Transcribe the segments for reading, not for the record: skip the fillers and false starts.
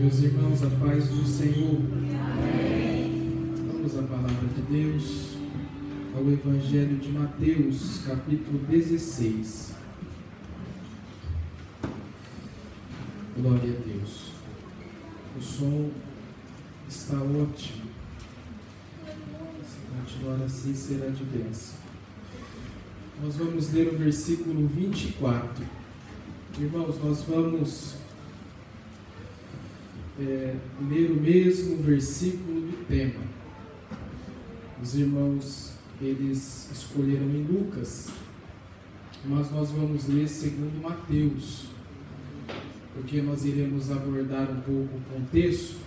Meus irmãos, a paz do Senhor. Amém. Vamos à palavra de Deus, ao Evangelho de Mateus, capítulo 16. Glória a Deus. O som está ótimo. Se continuar assim, será de bênção. Nós vamos ler o versículo 24. Irmãos, nós vamos ler o mesmo versículo do tema. Os irmãos, eles escolheram em Lucas, mas nós vamos ler segundo Mateus, porque nós iremos abordar um pouco o contexto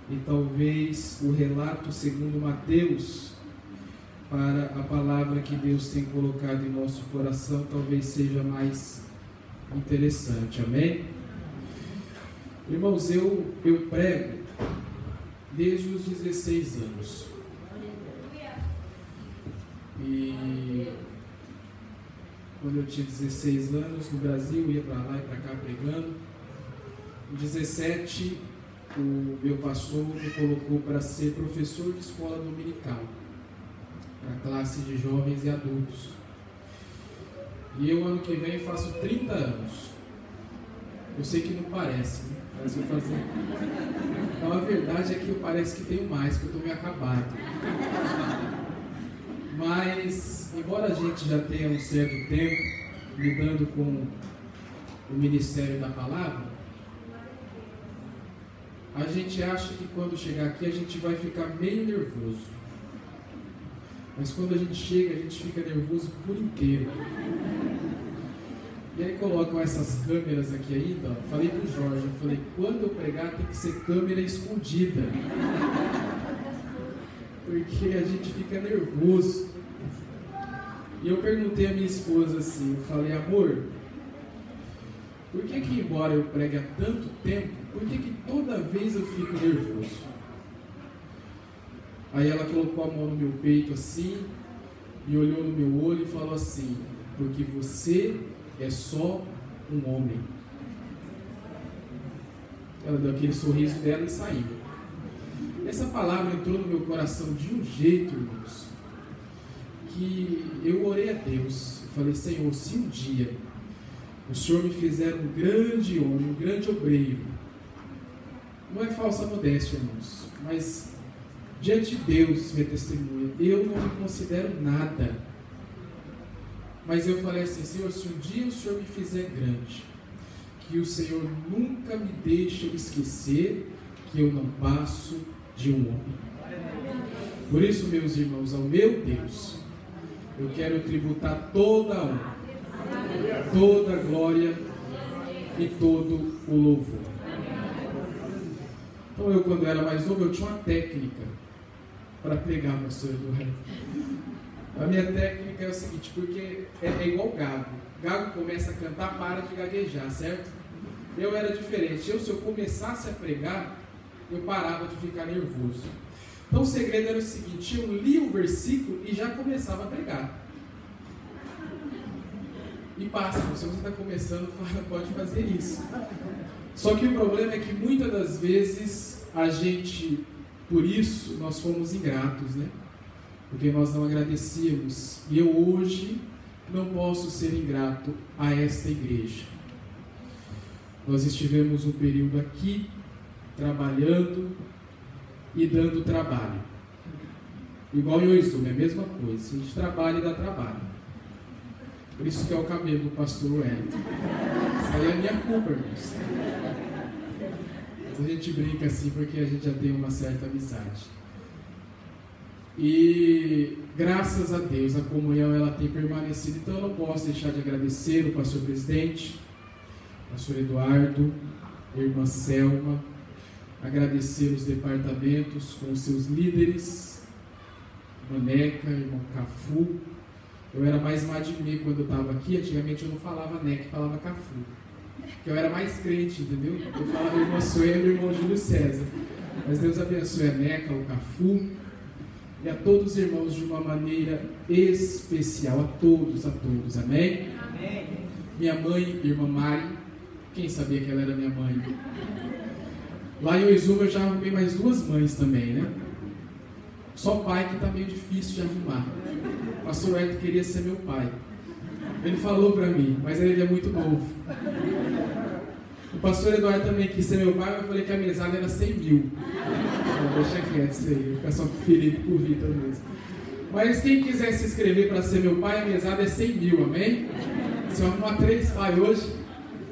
e talvez o relato segundo Mateus, para a palavra que Deus tem colocado em nosso coração, talvez seja mais interessante. Amém? Irmãos, eu prego desde os 16 anos. E quando eu tinha 16 anos, no Brasil, ia para lá e para cá pregando. Em 17, o meu pastor me colocou para ser professor de escola dominical, para classe de jovens e adultos. E eu, ano que vem, faço 30 anos. Eu sei que não parece, né? Mas eu fazer. Então a verdade é que parece que tenho mais, porque eu estou meio acabado. Mas, embora a gente já tenha um certo tempo lidando com o ministério da palavra, a gente acha que quando chegar aqui a gente vai ficar meio nervoso. Mas quando a gente chega, a gente fica nervoso por inteiro. E aí colocam essas câmeras aqui ainda, ó. Falei pro Jorge, eu falei, quando eu pregar tem que ser câmera escondida. Porque a gente fica nervoso. E eu perguntei à minha esposa assim, eu falei, amor, por que embora eu pregue há tanto tempo, por que toda vez eu fico nervoso? Aí ela colocou a mão no meu peito assim, e olhou no meu olho e falou assim, porque você é só um homem. Ela deu aquele sorriso dela e saiu. Essa palavra entrou no meu coração de um jeito, irmãos, que eu orei a Deus. Eu falei, Senhor, se um dia o Senhor me fizer um grande homem, um grande obreiro, não é falsa modéstia, irmãos, mas diante de Deus, minha testemunha, eu não me considero nada. Mas eu falei assim, Senhor, se um dia o Senhor me fizer grande, que o Senhor nunca me deixe esquecer que eu não passo de um homem. Por isso, meus irmãos, ao meu Deus, eu quero tributar toda a honra, toda a glória e todo o louvor. Então eu, quando era mais novo, eu tinha uma técnica para pregar, pastor Eduardo. A minha técnica é o seguinte, porque é igual gago. Gago começa a cantar, para de gaguejar, certo? Eu era diferente. Se eu começasse a pregar, eu parava de ficar nervoso. Então o segredo era o seguinte, eu lia o versículo e já começava a pregar. E passa, se você está começando, pode fazer isso. Só que o problema é que muitas das vezes a gente, por isso, nós fomos ingratos, né? Porque nós não agradecíamos. E eu hoje não posso ser ingrato a esta igreja. Nós estivemos um período aqui, trabalhando e dando trabalho. Igual em Oizuma, é a mesma coisa. A gente trabalha e dá trabalho. Por isso que é o cabelo do pastor Wellington. Isso aí é a minha culpa, irmãos. Mas a gente brinca assim porque a gente já tem uma certa amizade. E graças a Deus a comunhão ela tem permanecido, então eu não posso deixar de agradecer o pastor presidente, pastor Eduardo, a irmã Selma, agradecer os departamentos com os seus líderes, Maneca, irmão Cafu. Eu era mais Madimê quando eu estava aqui, antigamente eu não falava Neca, falava Cafu, porque eu era mais crente, entendeu? Eu falava irmão Sueli e irmão Júlio César, mas Deus abençoe a Neca, o Cafu, e a todos os irmãos de uma maneira especial, a todos, amém? Amém. Minha mãe, irmã Mari, quem sabia que ela era minha mãe? Lá em Oizuma eu já arrumei mais 2 mães também, né? Só pai que está meio difícil de arrumar. O pastor Hélio queria ser meu pai. Ele falou para mim, mas ele é muito novo. O pastor Eduardo também quis ser meu pai, mas eu falei que a mesada era 100 mil. Então, deixa quieto isso aí, vou ficar só com o Felipe e com o Vitor mesmo. Mas quem quiser se inscrever para ser meu pai, a mesada é 100 mil, amém? Se eu arrumar 3 pais hoje,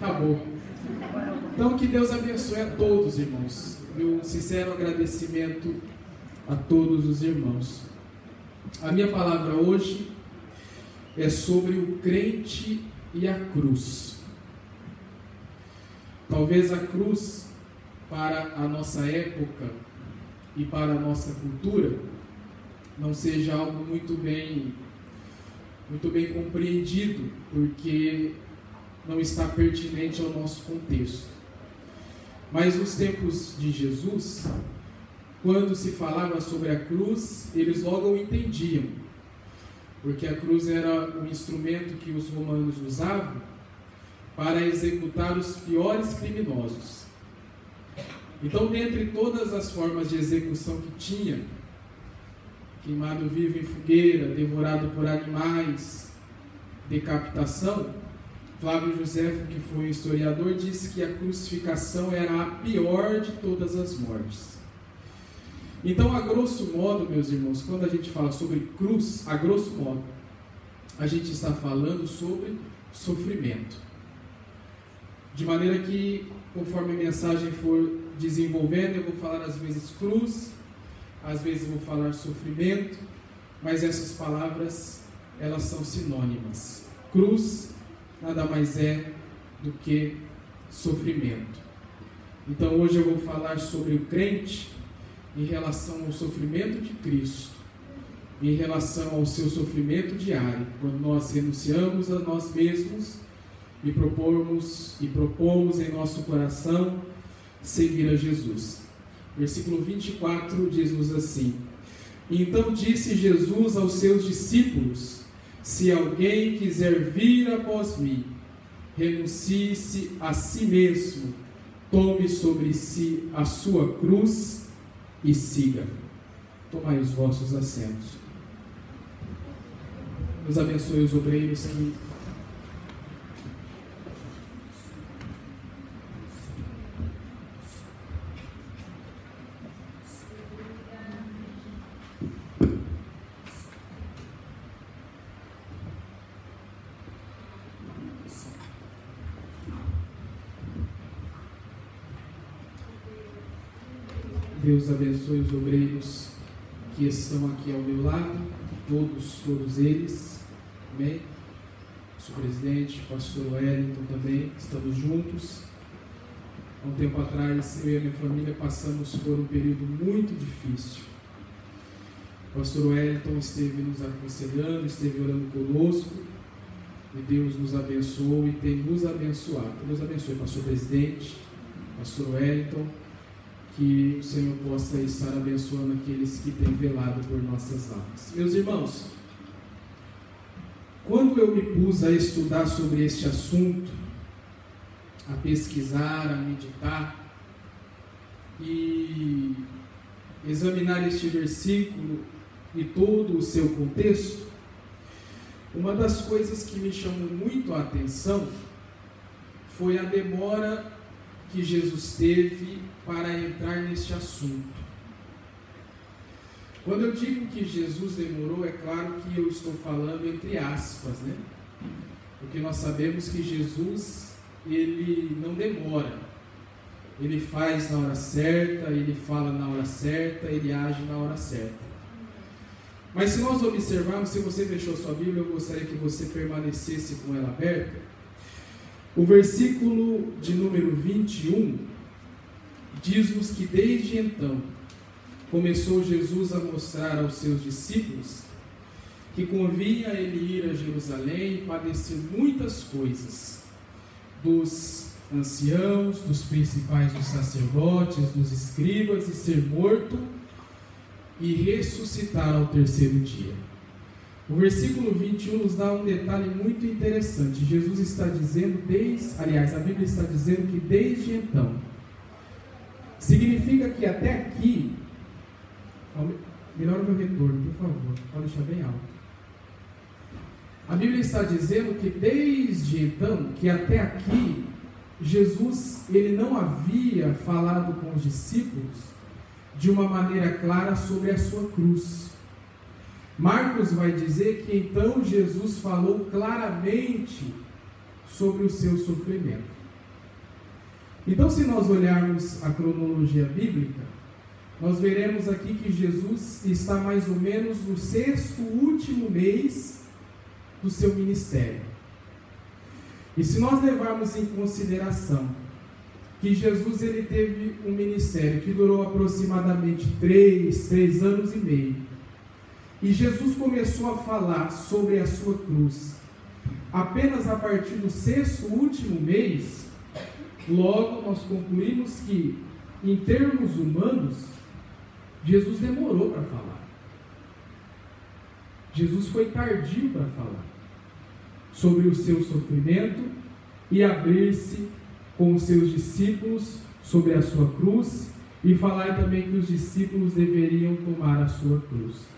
acabou. Então que Deus abençoe a todos, irmãos. Meu sincero agradecimento a todos os irmãos. A minha palavra hoje é sobre o crente e a cruz. Talvez a cruz, para a nossa época e para a nossa cultura, não seja algo muito bem compreendido, porque não está pertinente ao nosso contexto. Mas nos tempos de Jesus, quando se falava sobre a cruz, eles logo entendiam, porque a cruz era um instrumento que os romanos usavam para executar os piores criminosos. Então, dentre todas as formas de execução que tinha, queimado vivo em fogueira, devorado por animais, decapitação, Flávio Josefo, que foi historiador, disse que a crucificação era a pior de todas as mortes. Então, a grosso modo, meus irmãos, quando a gente fala sobre cruz, a grosso modo, a gente está falando sobre sofrimento. De maneira que, conforme a mensagem for desenvolvendo, eu vou falar às vezes cruz, às vezes eu vou falar sofrimento, mas essas palavras, elas são sinônimas. Cruz nada mais é do que sofrimento. Então hoje eu vou falar sobre o crente em relação ao sofrimento de Cristo, em relação ao seu sofrimento diário, quando nós renunciamos a nós mesmos e propomos em nosso coração seguir a Jesus. Versículo 24 diz-nos assim: Então disse Jesus aos seus discípulos: Se alguém quiser vir após mim, renuncie-se a si mesmo, tome sobre si a sua cruz e siga. Tomai os vossos assentos. Deus abençoe os obreiros que Deus abençoe os obreiros que estão aqui ao meu lado, todos eles, amém? Sou presidente, pastor Wellington também, estamos juntos. Há um tempo atrás, eu e a minha família passamos por um período muito difícil. O pastor Wellington esteve nos aconselhando, esteve orando conosco, e Deus nos abençoou e tem nos abençoado. Deus abençoe, pastor presidente, pastor Wellington, que o Senhor possa estar abençoando aqueles que têm velado por nossas almas. Meus irmãos, quando eu me pus a estudar sobre este assunto, a pesquisar, a meditar e examinar este versículo e todo o seu contexto, uma das coisas que me chamou muito a atenção foi a demora que Jesus teve para entrar neste assunto. Quando eu digo que Jesus demorou, é claro que eu estou falando entre aspas, né? Porque nós sabemos que Jesus, ele não demora. Ele faz na hora certa, ele fala na hora certa, ele age na hora certa. Mas se nós observarmos, se você fechou sua Bíblia, eu gostaria que você permanecesse com ela aberta. O versículo de número 21 diz-nos que desde então começou Jesus a mostrar aos seus discípulos que convinha ele ir a Jerusalém e padecer muitas coisas dos anciãos, dos principais dos sacerdotes, dos escribas, e ser morto e ressuscitar ao terceiro dia. O versículo 21 nos dá um detalhe muito interessante. Jesus está dizendo, a Bíblia está dizendo que desde então, significa que até aqui, melhora o meu retorno, por favor, pode deixar bem alto. A Bíblia está dizendo que desde então, que até aqui, Jesus, ele não havia falado com os discípulos de uma maneira clara sobre a sua cruz. Marcos vai dizer que então Jesus falou claramente sobre o seu sofrimento. Então, se nós olharmos a cronologia bíblica, nós veremos aqui que Jesus está mais ou menos no 6º último mês do seu ministério. E se nós levarmos em consideração que Jesus ele teve um ministério que durou aproximadamente 3 anos e meio, e Jesus começou a falar sobre a sua cruz apenas a partir do 6º último mês, logo nós concluímos que, em termos humanos, Jesus demorou para falar. Jesus foi tardio para falar sobre o seu sofrimento e abrir-se com os seus discípulos sobre a sua cruz e falar também que os discípulos deveriam tomar a sua cruz.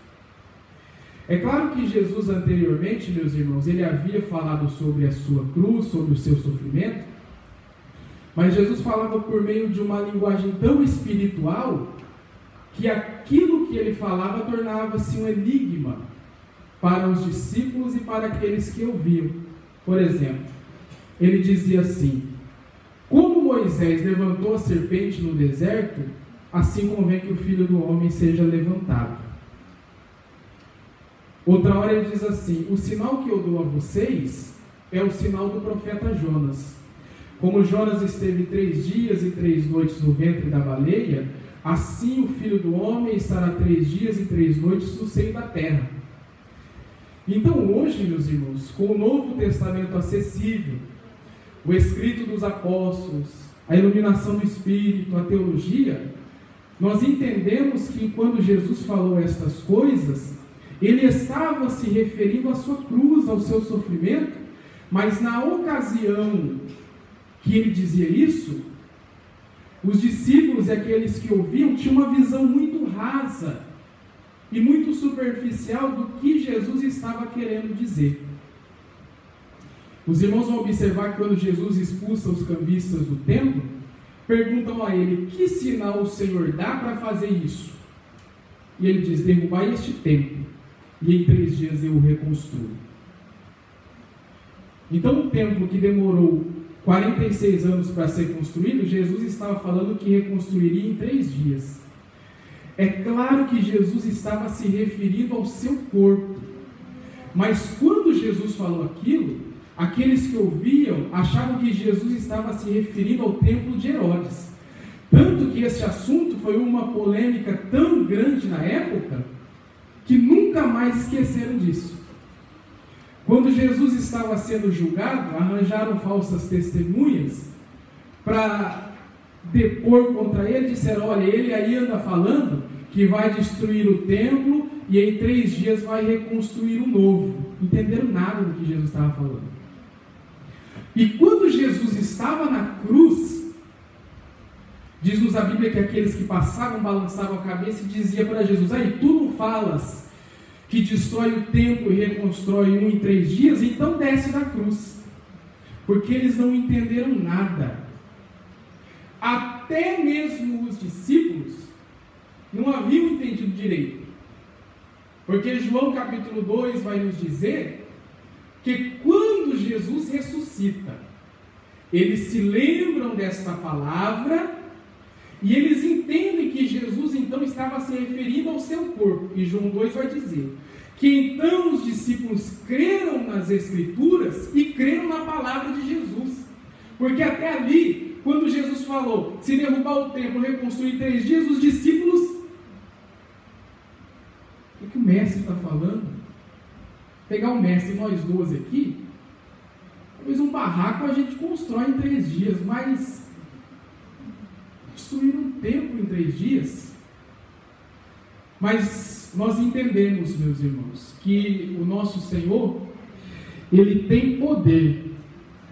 É claro que Jesus anteriormente, meus irmãos, ele havia falado sobre a sua cruz, sobre o seu sofrimento, mas Jesus falava por meio de uma linguagem tão espiritual que aquilo que ele falava tornava-se um enigma para os discípulos e para aqueles que ouviam. Por exemplo, ele dizia assim: como Moisés levantou a serpente no deserto, assim convém que o Filho do Homem seja levantado. Outra hora ele diz assim: o sinal que eu dou a vocês é o sinal do profeta Jonas. Como Jonas esteve 3 dias e 3 noites no ventre da baleia, assim o Filho do Homem estará 3 dias e 3 noites no seio da terra. Então hoje, meus irmãos, com o Novo Testamento acessível, o escrito dos apóstolos, a iluminação do Espírito, a teologia, nós entendemos que quando Jesus falou estas coisas, ele estava se referindo à sua cruz, ao seu sofrimento, mas na ocasião que ele dizia isso, os discípulos e aqueles que ouviam tinham uma visão muito rasa e muito superficial do que Jesus estava querendo dizer. Os irmãos vão observar que quando Jesus expulsa os cambistas do templo, perguntam a ele: que sinal o Senhor dá para fazer isso? E ele diz: derrubai este templo, e em 3 dias eu o reconstruo. Então o templo que demorou 46 anos para ser construído, Jesus estava falando que reconstruiria em 3 dias. É claro que Jesus estava se referindo ao seu corpo, mas quando Jesus falou aquilo, aqueles que ouviam achavam que Jesus estava se referindo ao templo de Herodes. Tanto que esse assunto foi uma polêmica tão grande na época, que nunca mais esqueceram disso. Quando Jesus estava sendo julgado, arranjaram falsas testemunhas para depor contra ele, disseram: olha, ele aí anda falando que vai destruir o templo e em 3 dias vai reconstruir um novo. Não entenderam nada do que Jesus estava falando. E quando Jesus estava na cruz, diz-nos a Bíblia que aqueles que passavam balançavam a cabeça e diziam para Jesus: aí, tu não falas que destrói o templo e reconstrói um em 3 dias? Então desce da cruz. Porque eles não entenderam nada. Até mesmo os discípulos não haviam entendido direito. Porque João capítulo 2 vai nos dizer que quando Jesus ressuscita, eles se lembram desta palavra e eles entendem que Jesus então estava se referindo ao seu corpo. E João 2 vai dizer que então os discípulos creram nas Escrituras e creram na palavra de Jesus. Porque até ali, quando Jesus falou: se derrubar o templo, reconstruir 3 dias, os discípulos: o que o mestre está falando? Pegar o mestre e nós 12 aqui, talvez um barraco a gente constrói em 3 dias, mas construir um templo em 3 dias? Mas nós entendemos, meus irmãos, que o nosso Senhor, Ele tem poder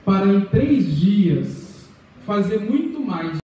para em 3 dias fazer muito mais